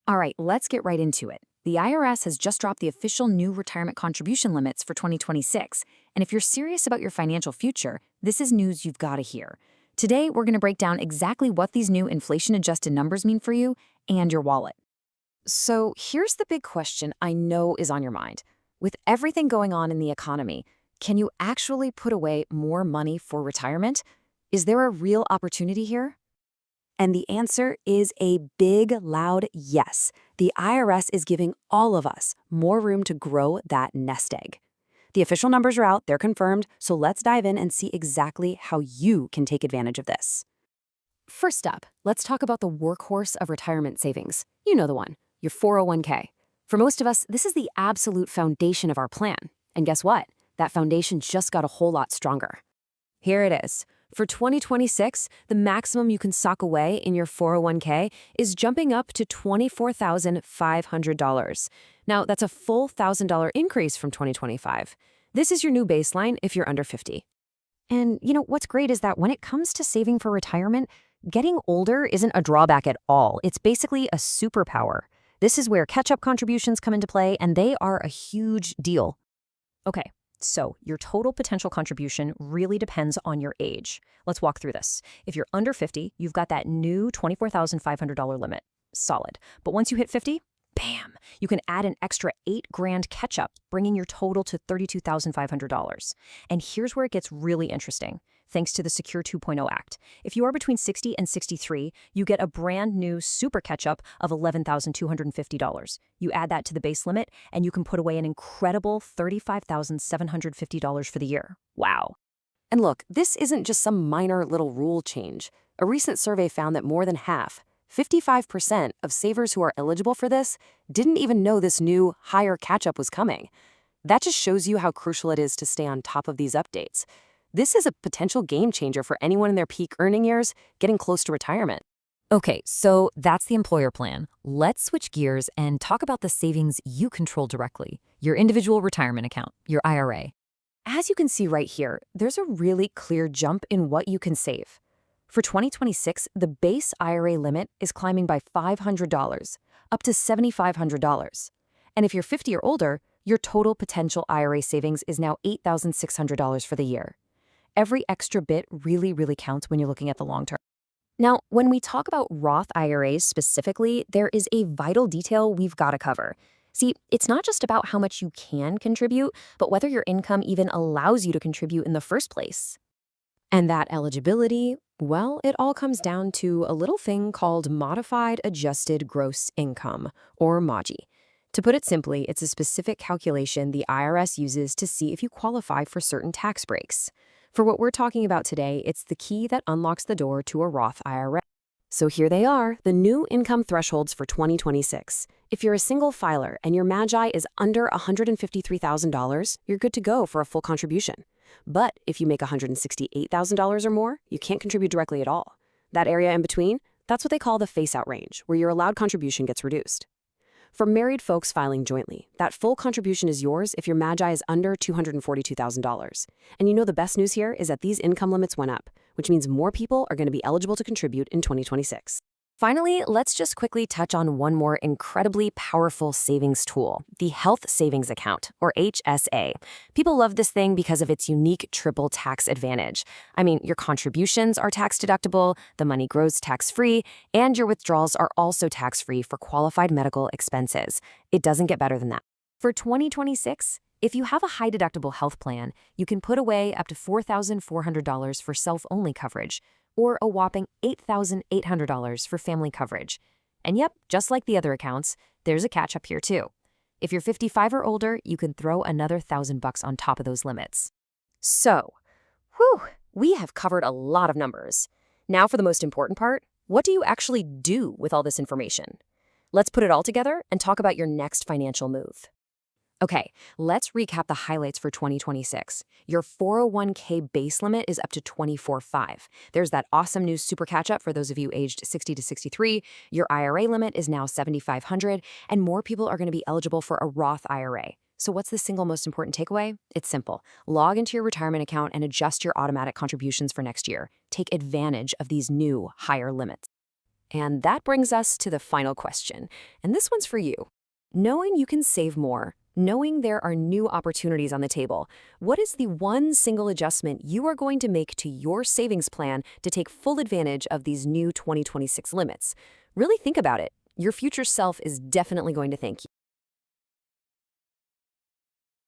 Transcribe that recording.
All right, let's get right into it. The IRS has just dropped the official new retirement contribution limits for 2026. And if you're serious about your financial future, this is news you've got to hear. Today, we're going to break down exactly what these new inflation adjusted numbers mean for you and your wallet. So, here's the big question I know is on your mind. With everything going on in the economy, can you actually put away more money for retirement? Is there a real opportunity here? And the answer is a big, loud yes. The IRS is giving all of us more room to grow that nest egg. The official numbers are out, they're confirmed, so let's dive in and see exactly how you can take advantage of this. First up, let's talk about the workhorse of retirement savings. You know the one, your 401k. For most of us, this is the absolute foundation of our plan. And guess what? That foundation just got a whole lot stronger. Here it is. For 2026, the maximum you can sock away in your 401k is jumping up to $24,500. Now, that's a full $1,000 increase from 2025. This is your new baseline if you're under 50. And what's great is that when it comes to saving for retirement, getting older isn't a drawback at all. It's basically a superpower. This is where catch-up contributions come into play, and they are a huge deal. Okay. So, your total potential contribution really depends on your age. Let's walk through this. If you're under 50, you've got that new $24,500 limit. Solid. But once you hit 50, bam, you can add an extra $8,000 catch-up, bringing your total to $32,500. And here's where it gets really interesting. Thanks to the Secure 2.0 Act. If you are between 60 and 63, you get a brand new super catch-up of $11,250. You add that to the base limit, and you can put away an incredible $35,750 for the year. Wow. And look, this isn't just some minor little rule change. A recent survey found that more than half, 55% of savers who are eligible for this didn't even know this new, higher catch-up was coming. That just shows you how crucial it is to stay on top of these updates. This is a potential game changer for anyone in their peak earning years getting close to retirement. Okay, so that's the employer plan. Let's switch gears and talk about the savings you control directly, your individual retirement account, your IRA. As you can see right here, there's a really clear jump in what you can save. For 2026, the base IRA limit is climbing by $500, up to $7,500. And if you're 50 or older, your total potential IRA savings is now $8,600 for the year. Every extra bit really counts when you're looking at the long term. Now, when we talk about Roth IRAs specifically, there is a vital detail we've got to cover. See, it's not just about how much you can contribute, but whether your income even allows you to contribute in the first place. And that eligibility, well, it all comes down to a little thing called Modified Adjusted Gross Income, or MAGI. To put it simply, it's a specific calculation the IRS uses to see if you qualify for certain tax breaks. For what we're talking about today, it's the key that unlocks the door to a Roth IRA. So here they are, the new income thresholds for 2026. If you're a single filer and your MAGI is under $153,000, you're good to go for a full contribution. But if you make $168,000 or more, you can't contribute directly at all. That area in between, that's what they call the face-out range, where your allowed contribution gets reduced. For married folks filing jointly, that full contribution is yours if your MAGI is under $242,000. And the best news here is that these income limits went up, which means more people are going to be eligible to contribute in 2026. Finally, let's just quickly touch on one more incredibly powerful savings tool, the Health Savings Account, or HSA. People love this thing because of its unique triple tax advantage. I mean, your contributions are tax deductible, the money grows tax-free, and your withdrawals are also tax-free for qualified medical expenses. It doesn't get better than that. For 2026, if you have a high-deductible health plan, you can put away up to $4,400 for self-only coverage, or a whopping $8,800 for family coverage. And yep, just like the other accounts, there's a catch-up here too. If you're 55 or older, you can throw another $1,000 on top of those limits. So, we have covered a lot of numbers. Now for the most important part, what do you actually do with all this information? Let's put it all together and talk about your next financial move. Okay, let's recap the highlights for 2026. Your 401k base limit is up to $24,500. There's that awesome new super catch-up for those of you aged 60 to 63. Your IRA limit is now $7,500, and more people are going to be eligible for a Roth IRA. So what's the single most important takeaway? It's simple. Log into your retirement account and adjust your automatic contributions for next year. Take advantage of these new, higher limits. And that brings us to the final question. And this one's for you. Knowing you can save more, knowing there are new opportunities on the table, what is the one single adjustment you are going to make to your savings plan to take full advantage of these new 2026 limits? Really think about it. Your future self is definitely going to thank you.